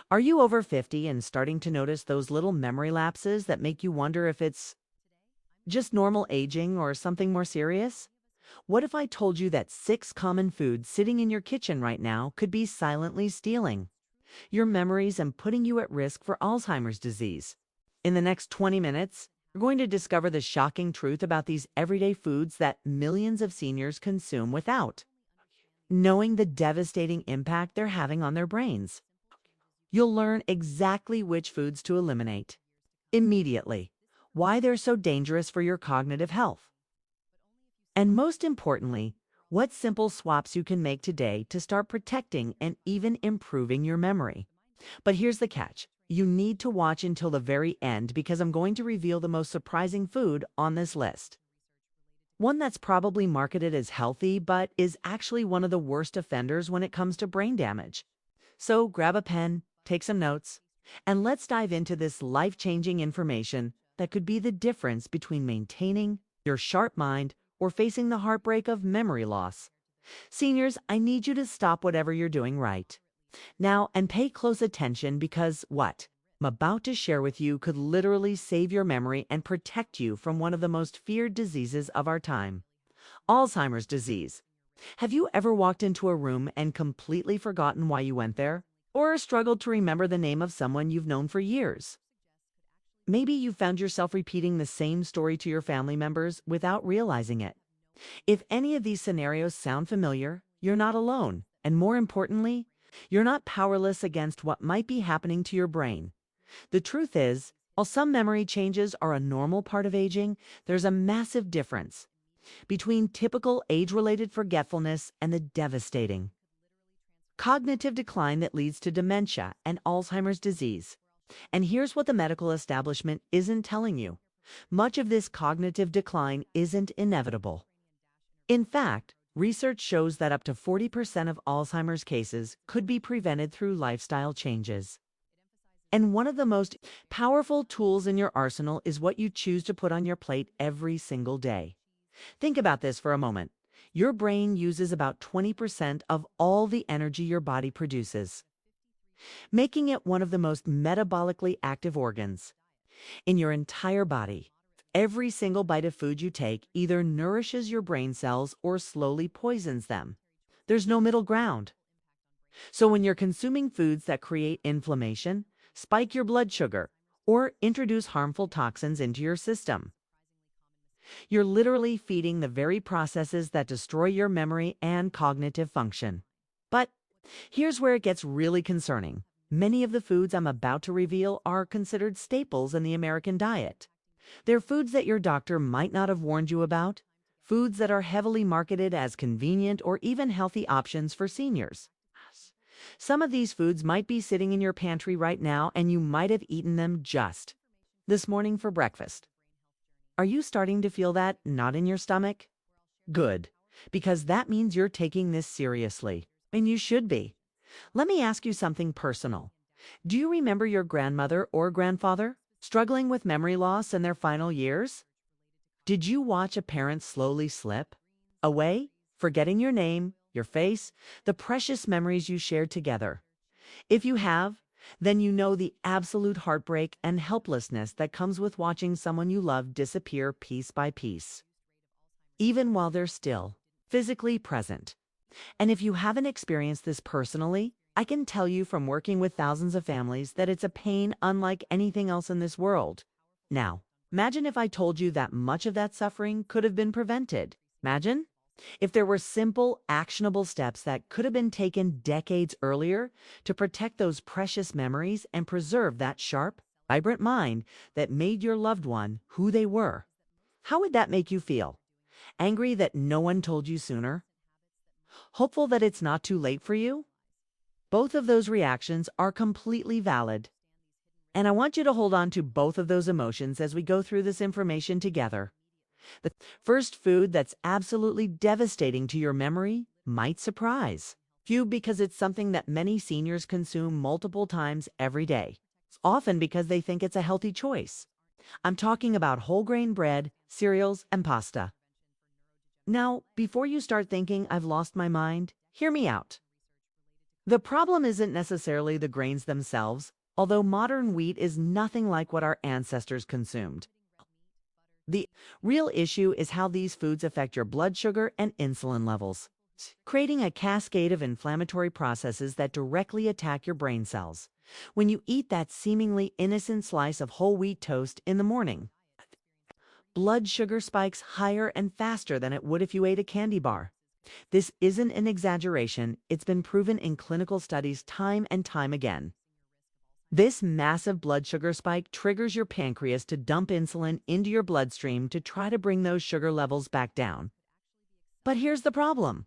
Are you over 50 and starting to notice those little memory lapses that make you wonder if it's just normal aging or something more serious? What if I told you that 6 common foods sitting in your kitchen right now could be silently stealing your memories and putting you at risk for Alzheimer's disease? In the next 20 minutes, you're going to discover the shocking truth about these everyday foods that millions of seniors consume without knowing the devastating impact they're having on their brains. You'll learn exactly which foods to eliminate immediately, why they're so dangerous for your cognitive health, and most importantly, what simple swaps you can make today to start protecting and even improving your memory. But here's the catch. You need to watch until the very end because I'm going to reveal the most surprising food on this list. One that's probably marketed as healthy, but is actually one of the worst offenders when it comes to brain damage. So grab a pen, take some notes, and let's dive into this life-changing information that could be the difference between maintaining your sharp mind or facing the heartbreak of memory loss. Seniors, I need you to stop whatever you're doing right now and pay close attention because what I'm about to share with you could literally save your memory and protect you from one of the most feared diseases of our time, Alzheimer's disease. Have you ever walked into a room and completely forgotten why you went there? Or struggled to remember the name of someone you've known for years? Maybe you found yourself repeating the same story to your family members without realizing it. If any of these scenarios sound familiar, you're not alone. And more importantly, you're not powerless against what might be happening to your brain. The truth is, while some memory changes are a normal part of aging, there's a massive difference between typical age-related forgetfulness and the devastating cognitive decline that leads to dementia and Alzheimer's disease. And here's what the medical establishment isn't telling you. Much of this cognitive decline isn't inevitable. In fact, research shows that up to 40% of Alzheimer's cases could be prevented through lifestyle changes. And one of the most powerful tools in your arsenal is what you choose to put on your plate every single day. Think about this for a moment. Your brain uses about 20% of all the energy your body produces, making it one of the most metabolically active organs in your entire body. Every single bite of food you take either nourishes your brain cells or slowly poisons them. There's no middle ground. So when you're consuming foods that create inflammation, spike your blood sugar, or introduce harmful toxins into your system, you're literally feeding the very processes that destroy your memory and cognitive function. But here's where it gets really concerning. Many of the foods I'm about to reveal are considered staples in the American diet. They're foods that your doctor might not have warned you about, foods that are heavily marketed as convenient or even healthy options for seniors. Some of these foods might be sitting in your pantry right now, and you might have eaten them just this morning for breakfast. Are you starting to feel that knot in your stomach? Good, because that means you're taking this seriously, and you should be. Let me ask you something personal. Do you remember your grandmother or grandfather struggling with memory loss in their final years? Did you watch a parent slowly slip away, forgetting your name, your face, the precious memories you shared together? If you have, then you know the absolute heartbreak and helplessness that comes with watching someone you love disappear piece by piece, even while they're still physically present. And if you haven't experienced this personally, I can tell you from working with thousands of families that it's a pain unlike anything else in this world. Now, imagine if I told you that much of that suffering could have been prevented. Imagine if there were simple, actionable steps that could have been taken decades earlier to protect those precious memories and preserve that sharp, vibrant mind that made your loved one who they were. How would that make you feel? Angry that no one told you sooner? Hopeful that it's not too late for you? Both of those reactions are completely valid. And I want you to hold on to both of those emotions as we go through this information together. The first food that's absolutely devastating to your memory might surprise you because it's something that many seniors consume multiple times every day, often because they think it's a healthy choice. I'm talking about whole grain bread, cereals, and pasta. Now, before you start thinking I've lost my mind, hear me out. The problem isn't necessarily the grains themselves, although modern wheat is nothing like what our ancestors consumed. The real issue is how these foods affect your blood sugar and insulin levels, creating a cascade of inflammatory processes that directly attack your brain cells. When you eat that seemingly innocent slice of whole wheat toast in the morning, blood sugar spikes higher and faster than it would if you ate a candy bar. This isn't an exaggeration, it's been proven in clinical studies time and time again. This massive blood sugar spike triggers your pancreas to dump insulin into your bloodstream to try to bring those sugar levels back down. But here's the problem.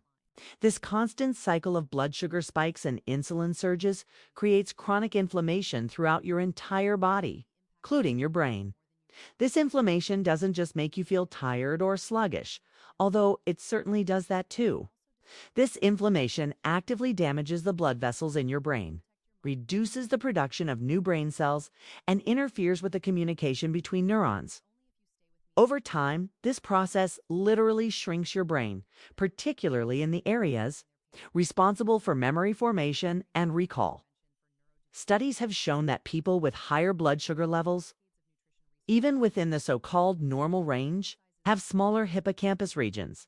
This constant cycle of blood sugar spikes and insulin surges creates chronic inflammation throughout your entire body, including your brain. This inflammation doesn't just make you feel tired or sluggish, although it certainly does that too. This inflammation actively damages the blood vessels in your brain, reduces the production of new brain cells, and interferes with the communication between neurons. Over time, this process literally shrinks your brain, particularly in the areas responsible for memory formation and recall. Studies have shown that people with higher blood sugar levels, even within the so-called normal range, have smaller hippocampus regions.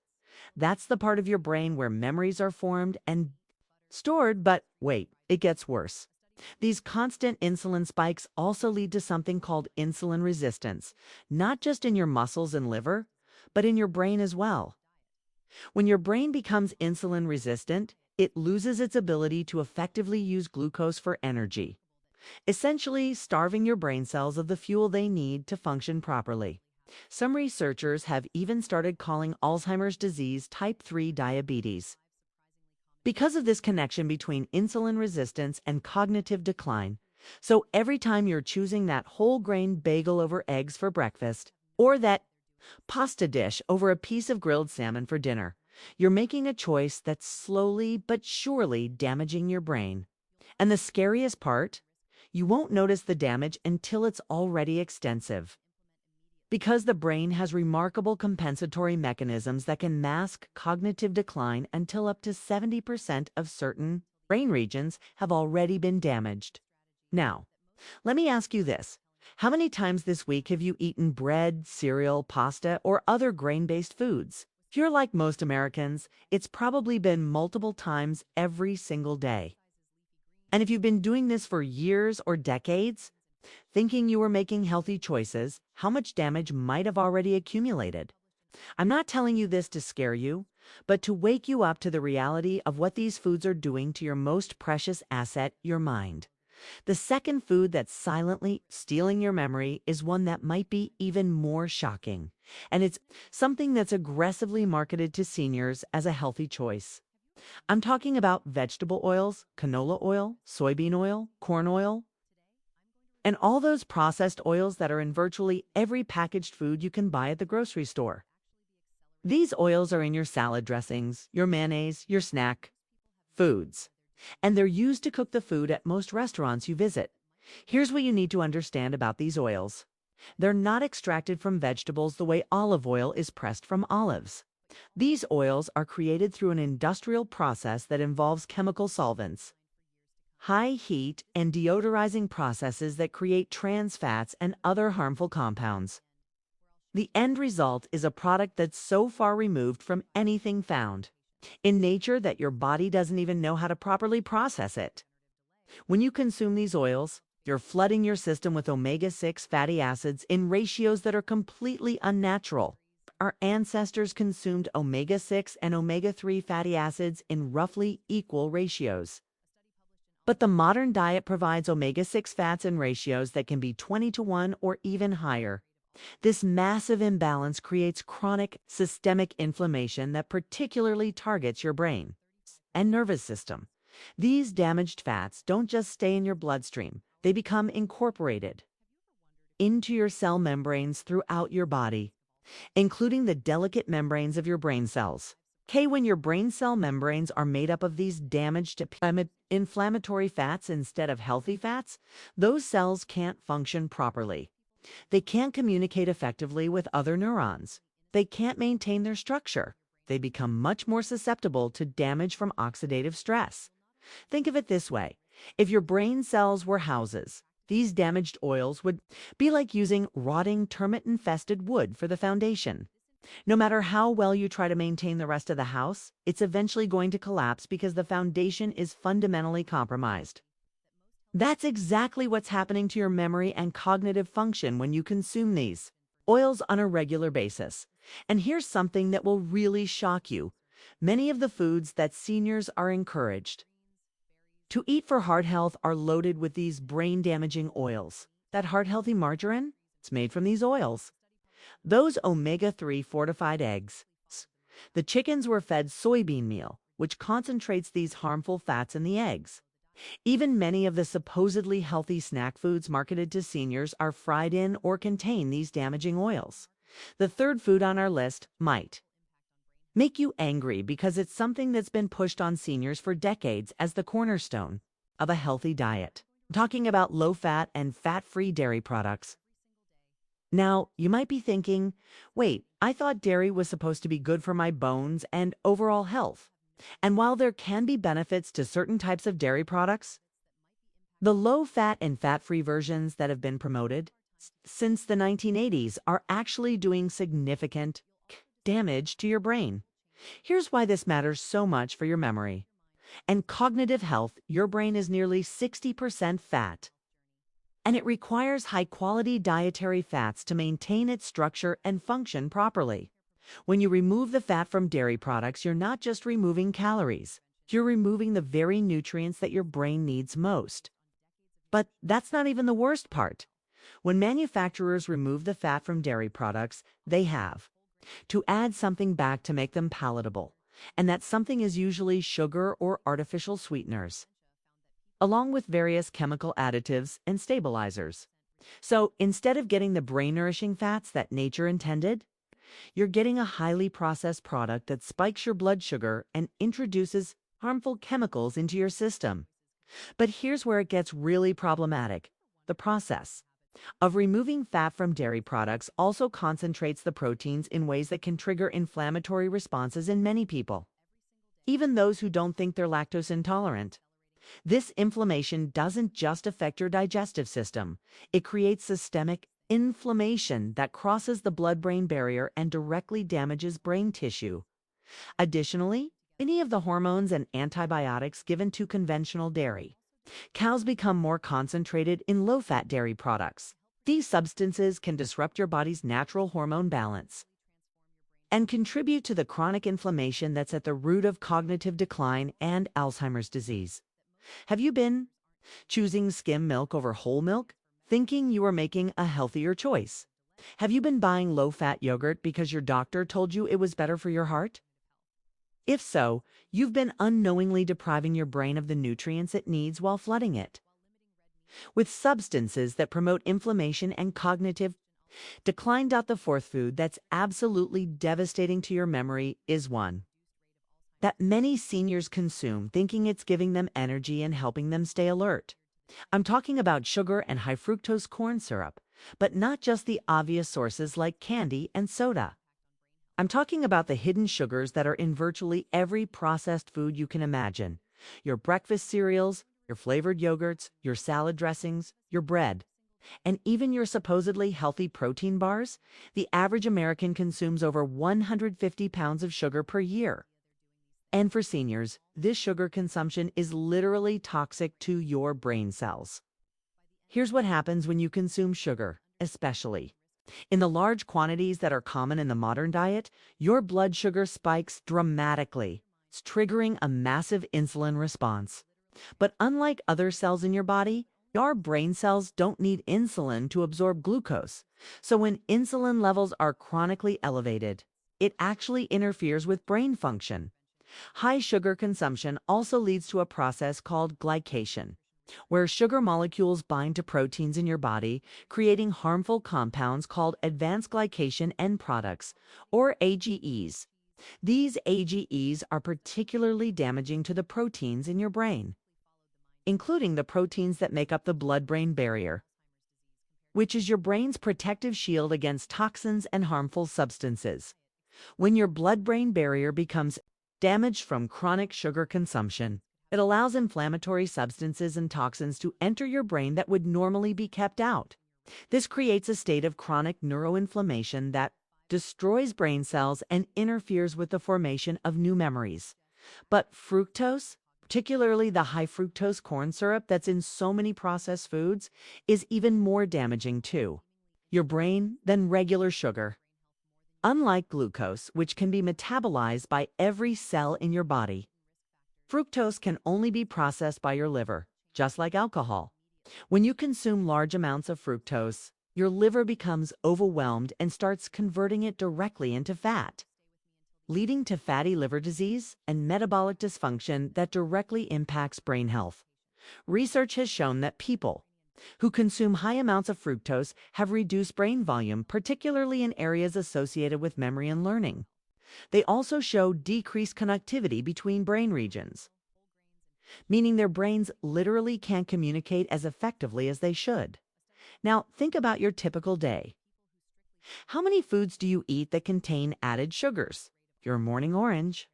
That's the part of your brain where memories are formed and stored, but wait, it gets worse. These constant insulin spikes also lead to something called insulin resistance, not just in your muscles and liver, but in your brain as well. When your brain becomes insulin resistant, it loses its ability to effectively use glucose for energy, essentially starving your brain cells of the fuel they need to function properly. Some researchers have even started calling Alzheimer's disease type 3 diabetes, because of this connection between insulin resistance and cognitive decline. So every time you're choosing that whole grain bagel over eggs for breakfast, or that pasta dish over a piece of grilled salmon for dinner, you're making a choice that's slowly but surely damaging your brain. And the scariest part, you won't notice the damage until it's already extensive. Because the brain has remarkable compensatory mechanisms that can mask cognitive decline until up to 70% of certain brain regions have already been damaged. Now, let me ask you this. How many times this week have you eaten bread, cereal, pasta, or other grain-based foods? If you're like most Americans, it's probably been multiple times every single day. And if you've been doing this for years or decades, thinking you were making healthy choices, how much damage might have already accumulated? I'm not telling you this to scare you, but to wake you up to the reality of what these foods are doing to your most precious asset, your mind. The second food that's silently stealing your memory is one that might be even more shocking, and it's something that's aggressively marketed to seniors as a healthy choice. I'm talking about vegetable oils, canola oil, soybean oil, corn oil, and all those processed oils that are in virtually every packaged food you can buy at the grocery store. These oils are in your salad dressings, your mayonnaise, your snack foods, and they're used to cook the food at most restaurants you visit. Here's what you need to understand about these oils. They're not extracted from vegetables the way olive oil is pressed from olives. These oils are created through an industrial process that involves chemical solvents, high heat, and deodorizing processes that create trans fats and other harmful compounds. The end result is a product that's so far removed from anything found in nature that your body doesn't even know how to properly process it. When you consume these oils, you're flooding your system with omega-6 fatty acids in ratios that are completely unnatural. Our ancestors consumed omega-6 and omega-3 fatty acids in roughly equal ratios. But the modern diet provides omega-6 fats in ratios that can be 20-to-1 or even higher. This massive imbalance creates chronic systemic inflammation that particularly targets your brain and nervous system. These damaged fats don't just stay in your bloodstream, they become incorporated into your cell membranes throughout your body, including the delicate membranes of your brain cells. When your brain cell membranes are made up of these damaged inflammatory fats instead of healthy fats, those cells can't function properly. They can't communicate effectively with other neurons. They can't maintain their structure. They become much more susceptible to damage from oxidative stress. Think of it this way. If your brain cells were houses, these damaged oils would be like using rotting termite-infested wood for the foundation. No matter how well you try to maintain the rest of the house, it's eventually going to collapse because the foundation is fundamentally compromised. That's exactly what's happening to your memory and cognitive function when you consume these oils on a regular basis. And here's something that will really shock you. Many of the foods that seniors are encouraged to eat for heart health are loaded with these brain-damaging oils. That heart-healthy margarine, it's made from these oils. Those omega-3 fortified eggs. The chickens were fed soybean meal, which concentrates these harmful fats in the eggs. Even many of the supposedly healthy snack foods marketed to seniors are fried in or contain these damaging oils. The third food on our list might make you angry because it's something that's been pushed on seniors for decades as the cornerstone of a healthy diet. I'm talking about low-fat and fat-free dairy products. Now, you might be thinking, wait, I thought dairy was supposed to be good for my bones and overall health. And while there can be benefits to certain types of dairy products, the low-fat and fat-free versions that have been promoted since the 1980s are actually doing significant damage to your brain. Here's why this matters so much for your memory and cognitive health. Your brain is nearly 60% fat, and it requires high-quality dietary fats to maintain its structure and function properly. When you remove the fat from dairy products, you're not just removing calories, you're removing the very nutrients that your brain needs most. But that's not even the worst part. When manufacturers remove the fat from dairy products, they have to add something back to make them palatable, and that something is usually sugar or artificial sweeteners, along with various chemical additives and stabilizers. So instead of getting the brain-nourishing fats that nature intended, you're getting a highly processed product that spikes your blood sugar and introduces harmful chemicals into your system. But here's where it gets really problematic. The process of removing fat from dairy products also concentrates the proteins in ways that can trigger inflammatory responses in many people, even those who don't think they're lactose intolerant. This inflammation doesn't just affect your digestive system. It creates systemic inflammation that crosses the blood-brain barrier and directly damages brain tissue. Additionally, many of the hormones and antibiotics given to conventional dairy cows become more concentrated in low-fat dairy products. These substances can disrupt your body's natural hormone balance and contribute to the chronic inflammation that's at the root of cognitive decline and Alzheimer's disease. Have you been choosing skim milk over whole milk, thinking you are making a healthier choice? Have you been buying low-fat yogurt because your doctor told you it was better for your heart? If so, you've been unknowingly depriving your brain of the nutrients it needs while flooding it with substances that promote inflammation and cognitive decline. The fourth food that's absolutely devastating to your memory is one that many seniors consume thinking it's giving them energy and helping them stay alert. I'm talking about sugar and high fructose corn syrup, but not just the obvious sources like candy and soda. I'm talking about the hidden sugars that are in virtually every processed food you can imagine. Your breakfast cereals, your flavored yogurts, your salad dressings, your bread, and even your supposedly healthy protein bars. The average American consumes over 150 pounds of sugar per year. And for seniors, this sugar consumption is literally toxic to your brain cells. Here's what happens when you consume sugar, especially in the large quantities that are common in the modern diet. Your blood sugar spikes dramatically, triggering a massive insulin response. But unlike other cells in your body, your brain cells don't need insulin to absorb glucose. So when insulin levels are chronically elevated, it actually interferes with brain function. High sugar consumption also leads to a process called glycation, where sugar molecules bind to proteins in your body, creating harmful compounds called advanced glycation end products, or AGEs. These AGEs are particularly damaging to the proteins in your brain, including the proteins that make up the blood-brain barrier, which is your brain's protective shield against toxins and harmful substances. When your blood-brain barrier becomes damaged from chronic sugar consumption, It allows inflammatory substances and toxins to enter your brain that would normally be kept out. This creates a state of chronic neuroinflammation that destroys brain cells and interferes with the formation of new memories. But fructose, particularly the high fructose corn syrup that's in so many processed foods, is even more damaging to your brain than regular sugar. Unlike glucose, which can be metabolized by every cell in your body, fructose can only be processed by your liver, just like alcohol. When you consume large amounts of fructose, your liver becomes overwhelmed and starts converting it directly into fat, leading to fatty liver disease and metabolic dysfunction that directly impacts brain health. Research has shown that people who consume high amounts of fructose have reduced brain volume, particularly in areas associated with memory and learning. They also show decreased connectivity between brain regions, meaning their brains literally can't communicate as effectively as they should. Now, think about your typical day. How many foods do you eat that contain added sugars? Your morning orange,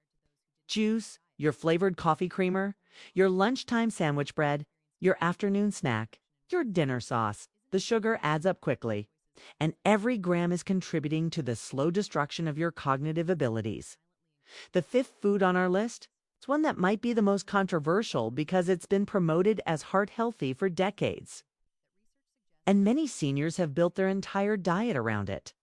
juice, your flavored coffee creamer, your lunchtime sandwich bread, your afternoon snack, your dinner sauce. The sugar adds up quickly, and every gram is contributing to the slow destruction of your cognitive abilities. The fifth food on our list is one that might be the most controversial because it's been promoted as heart healthy for decades, and many seniors have built their entire diet around it.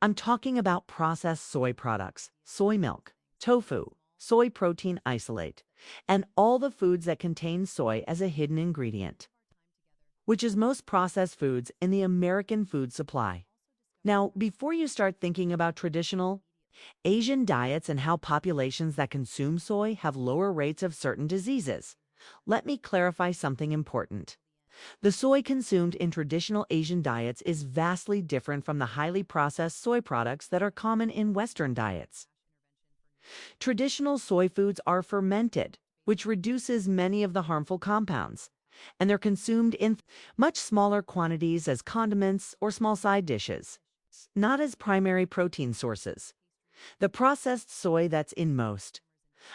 I'm talking about processed soy products, soy milk, tofu, soy protein isolate, and all the foods that contain soy as a hidden ingredient, which is most processed foods in the American food supply. Now, before you start thinking about traditional Asian diets and how populations that consume soy have lower rates of certain diseases, let me clarify something important. The soy consumed in traditional Asian diets is vastly different from the highly processed soy products that are common in Western diets. Traditional soy foods are fermented, which reduces many of the harmful compounds, and they're consumed in much smaller quantities as condiments or small side dishes, not as primary protein sources. The processed soy that's in most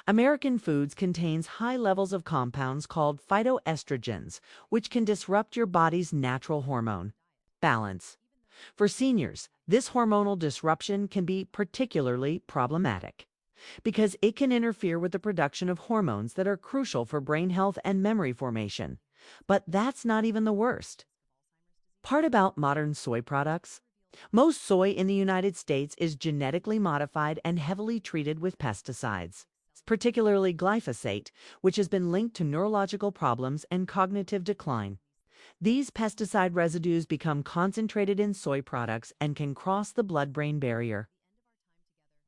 American foods contains high levels of compounds called phytoestrogens, which can disrupt your body's natural hormone balance. For seniors, this hormonal disruption can be particularly problematic because it can interfere with the production of hormones that are crucial for brain health and memory formation. But that's not even the worst part about modern soy products. Most soy in the United States is genetically modified and heavily treated with pesticides, particularly glyphosate, which has been linked to neurological problems and cognitive decline. These pesticide residues become concentrated in soy products and can cross the blood-brain barrier,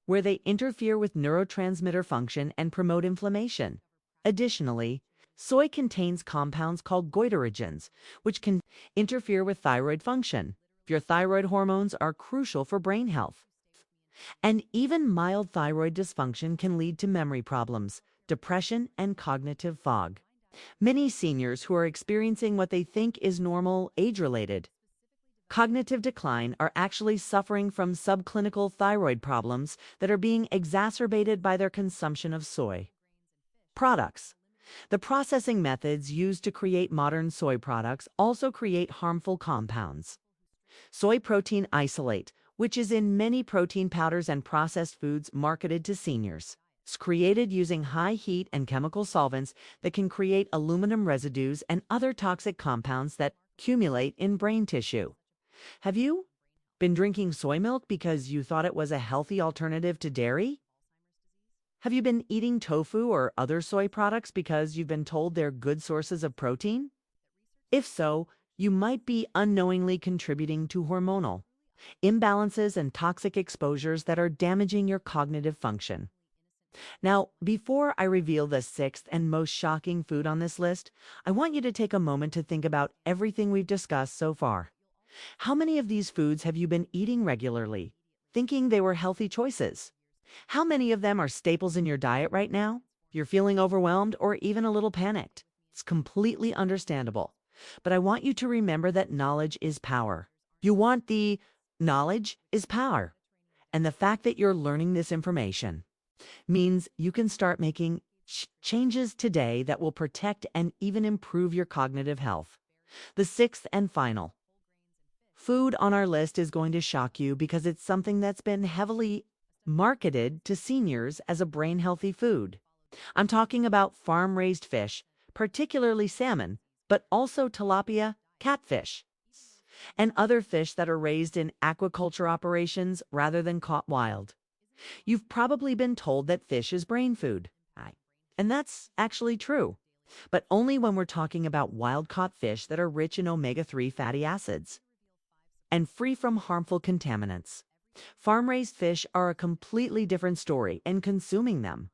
where they interfere with neurotransmitter function and promote inflammation. Additionally, soy contains compounds called goitrogens, which can interfere with thyroid function. Your thyroid hormones are crucial for brain health. And even mild thyroid dysfunction can lead to memory problems, depression, and cognitive fog. Many seniors who are experiencing what they think is normal age-related cognitive decline are actually suffering from subclinical thyroid problems that are being exacerbated by their consumption of soy products. The processing methods used to create modern soy products also create harmful compounds. Soy protein isolate, which is in many protein powders and processed foods marketed to seniors, is created using high heat and chemical solvents that can create aluminum residues and other toxic compounds that accumulate in brain tissue. Have you been drinking soy milk because you thought it was a healthy alternative to dairy? Have you been eating tofu or other soy products because you've been told they're good sources of protein? If so, you might be unknowingly contributing to hormonal imbalances and toxic exposures that are damaging your cognitive function. Now, before I reveal the sixth and most shocking food on this list, I want you to take a moment to think about everything we've discussed so far. How many of these foods have you been eating regularly, thinking they were healthy choices? How many of them are staples in your diet right now? If you're feeling overwhelmed or even a little panicked, it's completely understandable. But I want you to remember that knowledge is power. You want the knowledge is power. And the fact that you're learning this information means you can start making changes today that will protect and even improve your cognitive health. The sixth and final food on our list is going to shock you because it's something that's been heavily marketed to seniors as a brain-healthy food. I'm talking about farm-raised fish, particularly salmon, but also tilapia, catfish, and other fish that are raised in aquaculture operations rather than caught wild. You've probably been told that fish is brain food. And that's actually true, but only when we're talking about wild-caught fish that are rich in omega-3 fatty acids and free from harmful contaminants. Farm-raised fish are a completely different story, and consuming them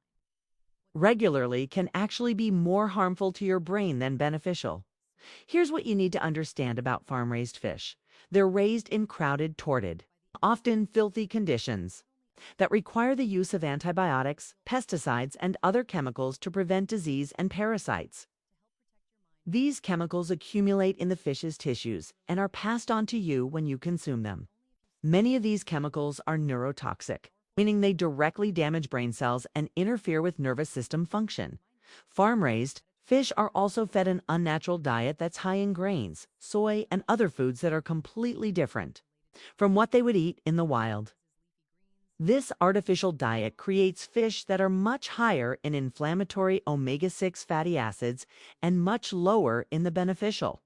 regularly can actually be more harmful to your brain than beneficial. Here's what you need to understand about farm-raised fish. They're raised in crowded, torrid, often filthy conditions that require the use of antibiotics, pesticides, and other chemicals to prevent disease and parasites. These chemicals accumulate in the fish's tissues and are passed on to you when you consume them. Many of these chemicals are neurotoxic, meaning they directly damage brain cells and interfere with nervous system function. Farm-raised fish are also fed an unnatural diet that's high in grains, soy, and other foods that are completely different from what they would eat in the wild. This artificial diet creates fish that are much higher in inflammatory omega-6 fatty acids and much lower in the beneficial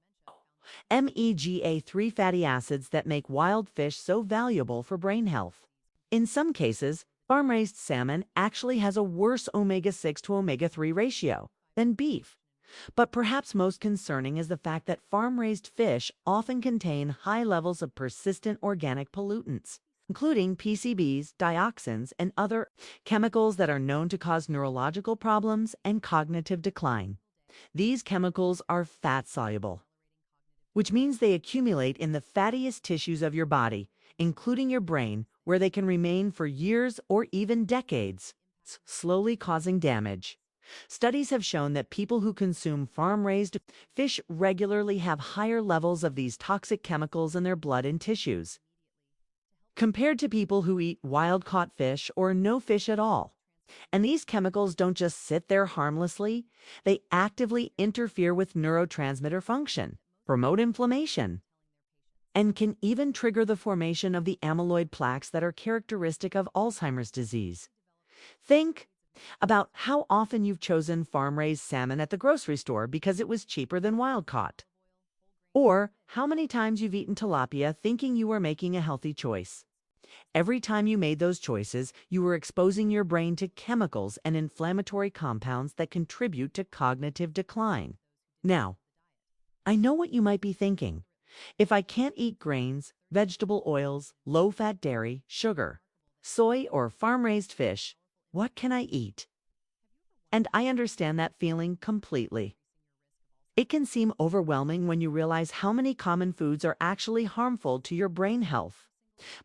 omega-3 fatty acids that make wild fish so valuable for brain health. In some cases, farm-raised salmon actually has a worse omega-6 to omega-3 ratio than beef. But perhaps most concerning is the fact that farm-raised fish often contain high levels of persistent organic pollutants, including PCBs, dioxins, and other chemicals that are known to cause neurological problems and cognitive decline. These chemicals are fat-soluble, which means they accumulate in the fattiest tissues of your body, including your brain, where they can remain for years or even decades, slowly causing damage. Studies have shown that people who consume farm-raised fish regularly have higher levels of these toxic chemicals in their blood and tissues, compared to people who eat wild-caught fish or no fish at all. And these chemicals don't just sit there harmlessly, they actively interfere with neurotransmitter function, promote inflammation, and can even trigger the formation of the amyloid plaques that are characteristic of Alzheimer's disease. Think about how often you've chosen farm-raised salmon at the grocery store because it was cheaper than wild-caught. Or how many times you've eaten tilapia thinking you were making a healthy choice. Every time you made those choices, you were exposing your brain to chemicals and inflammatory compounds that contribute to cognitive decline. Now, I know what you might be thinking. If I can't eat grains, vegetable oils, low-fat dairy, sugar, soy, or farm-raised fish, what can I eat? And I understand that feeling completely. It can seem overwhelming when you realize how many common foods are actually harmful to your brain health.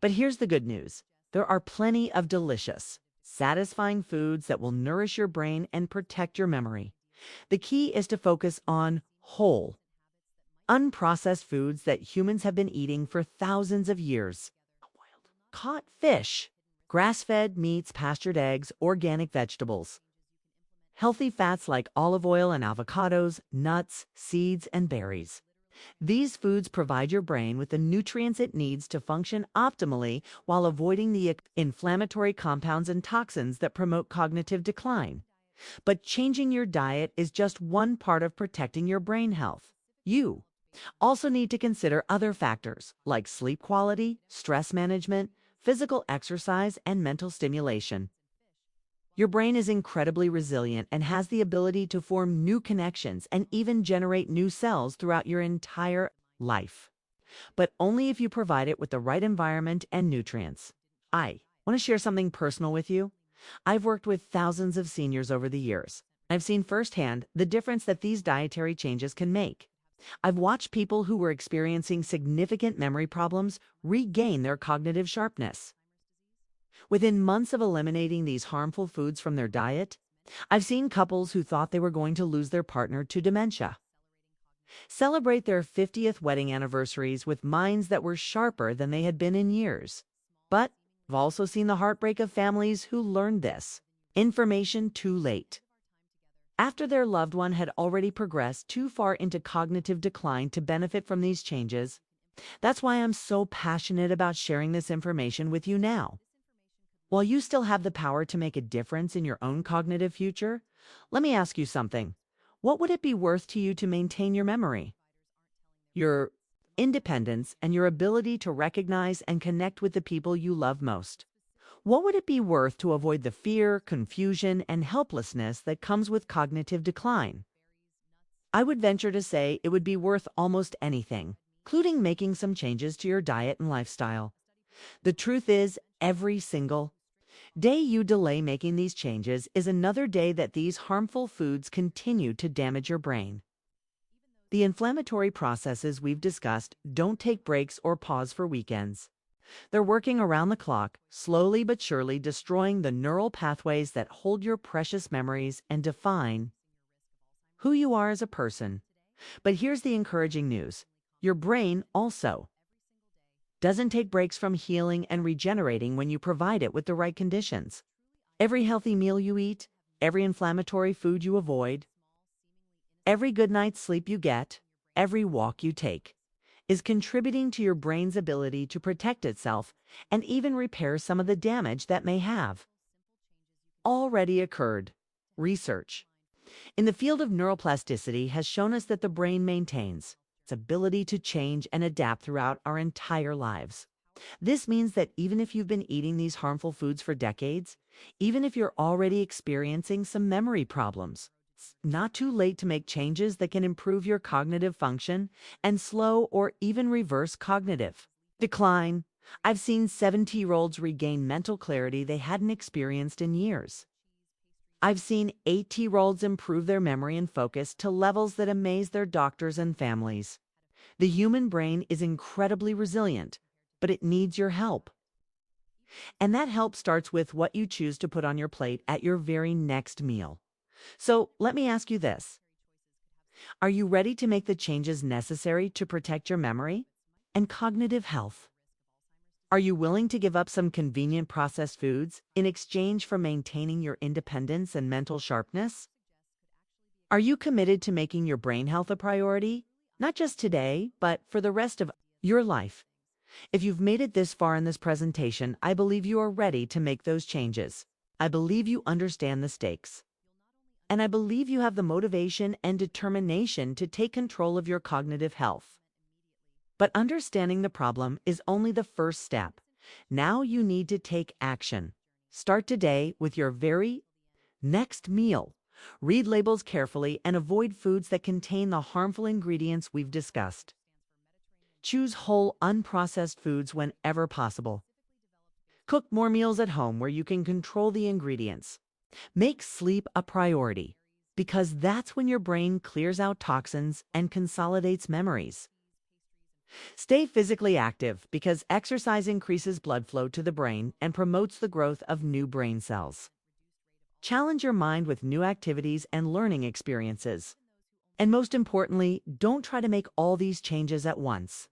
But here's the good news. There are plenty of delicious, satisfying foods that will nourish your brain and protect your memory. The key is to focus on whole, unprocessed foods that humans have been eating for thousands of years. Caught fish, grass-fed meats, pastured eggs, organic vegetables, healthy fats like olive oil and avocados, nuts, seeds, and berries. These foods provide your brain with the nutrients it needs to function optimally while avoiding the inflammatory compounds and toxins that promote cognitive decline. But changing your diet is just one part of protecting your brain health. You also need to consider other factors like sleep quality, stress management, physical exercise, and mental stimulation. Your brain is incredibly resilient and has the ability to form new connections and even generate new cells throughout your entire life, but only if you provide it with the right environment and nutrients. I want to share something personal with you. I've worked with thousands of seniors over the years. I've seen firsthand the difference that these dietary changes can make. I've watched people who were experiencing significant memory problems regain their cognitive sharpness. Within months of eliminating these harmful foods from their diet, I've seen couples who thought they were going to lose their partner to dementia celebrate their 50th wedding anniversaries with minds that were sharper than they had been in years. But I've also seen the heartbreak of families who learned this information too late. after their loved one had already progressed too far into cognitive decline to benefit from these changes. That's why I'm so passionate about sharing this information with you now. While you still have the power to make a difference in your own cognitive future, let me ask you something. What would it be worth to you to maintain your memory, your independence, and your ability to recognize and connect with the people you love most? What would it be worth to avoid the fear, confusion, and helplessness that comes with cognitive decline? I would venture to say it would be worth almost anything, including making some changes to your diet and lifestyle. The truth is, every single day you delay making these changes is another day that these harmful foods continue to damage your brain. The inflammatory processes we've discussed don't take breaks or pause for weekends. They're working around the clock, slowly but surely destroying the neural pathways that hold your precious memories and define who you are as a person. But here's the encouraging news. Your brain also doesn't take breaks from healing and regenerating when you provide it with the right conditions. Every healthy meal you eat, every inflammatory food you avoid, every good night's sleep you get, every walk you take, is contributing to your brain's ability to protect itself and even repair some of the damage that may have already occurred. Research in the field of neuroplasticity has shown us that the brain maintains its ability to change and adapt throughout our entire lives. This means that even if you've been eating these harmful foods for decades, even if you're already experiencing some memory problems, it's not too late to make changes that can improve your cognitive function and slow or even reverse cognitive decline. I've seen 70-year-olds regain mental clarity they hadn't experienced in years. I've seen 80-year-olds improve their memory and focus to levels that amaze their doctors and families. The human brain is incredibly resilient, but it needs your help. And that help starts with what you choose to put on your plate at your very next meal. So let me ask you this. Are you ready to make the changes necessary to protect your memory and cognitive health? Are you willing to give up some convenient processed foods in exchange for maintaining your independence and mental sharpness? Are you committed to making your brain health a priority, not just today, but for the rest of your life? If you've made it this far in this presentation, I believe you are ready to make those changes. I believe you understand the stakes. And I believe you have the motivation and determination to take control of your cognitive health. But understanding the problem is only the first step. Now you need to take action. Start today with your very next meal. Read labels carefully and avoid foods that contain the harmful ingredients we've discussed. Choose whole, unprocessed foods whenever possible. Cook more meals at home where you can control the ingredients. Make sleep a priority, because that's when your brain clears out toxins and consolidates memories. Stay physically active because exercise increases blood flow to the brain and promotes the growth of new brain cells. Challenge your mind with new activities and learning experiences. And most importantly, don't try to make all these changes at once.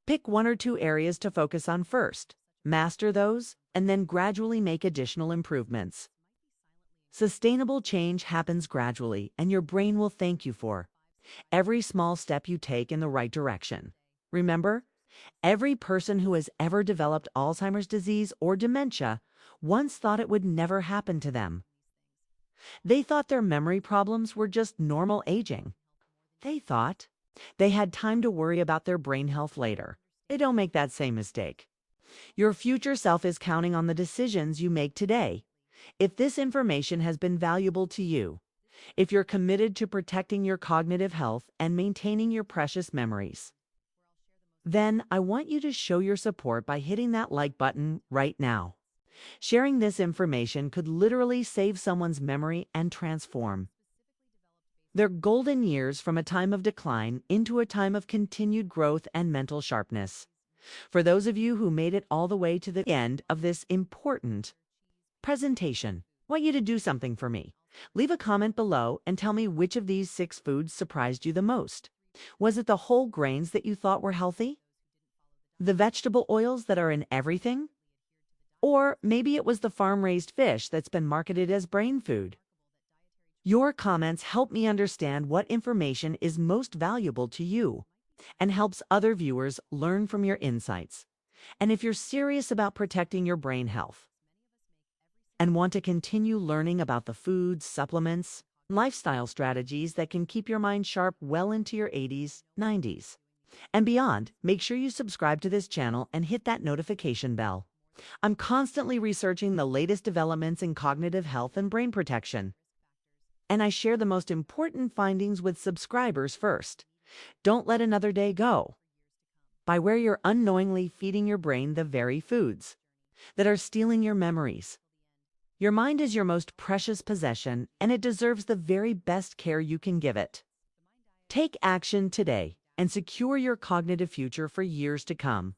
Pick one or two areas to focus on first, master those, and then gradually make additional improvements. Sustainable change happens gradually, and your brain will thank you for every small step you take in the right direction. Remember, every person who has ever developed Alzheimer's disease or dementia once thought it would never happen to them. They thought their memory problems were just normal aging. They thought they had time to worry about their brain health later. Don't make that same mistake. Your future self is counting on the decisions you make today. If this information has been valuable to you, if you're committed to protecting your cognitive health and maintaining your precious memories, then I want you to show your support by hitting that like button right now. Sharing this information could literally save someone's memory and transform their golden years from a time of decline into a time of continued growth and mental sharpness. For those of you who made it all the way to the end of this important presentation, I want you to do something for me. Leave a comment below and tell me which of these 6 foods surprised you the most. Was it the whole grains that you thought were healthy? The vegetable oils that are in everything? Or maybe it was the farm-raised fish that's been marketed as brain food? Your comments help me understand what information is most valuable to you and helps other viewers learn from your insights. And if you're serious about protecting your brain health and want to continue learning about the foods, supplements, lifestyle strategies that can keep your mind sharp well into your 80s, 90s, and beyond, make sure you subscribe to this channel and hit that notification bell. I'm constantly researching the latest developments in cognitive health and brain protection, and I share the most important findings with subscribers first. Don't let another day go by where you're unknowingly feeding your brain the very foods that are stealing your memories. Your mind is your most precious possession, and it deserves the very best care you can give it. Take action today and secure your cognitive future for years to come.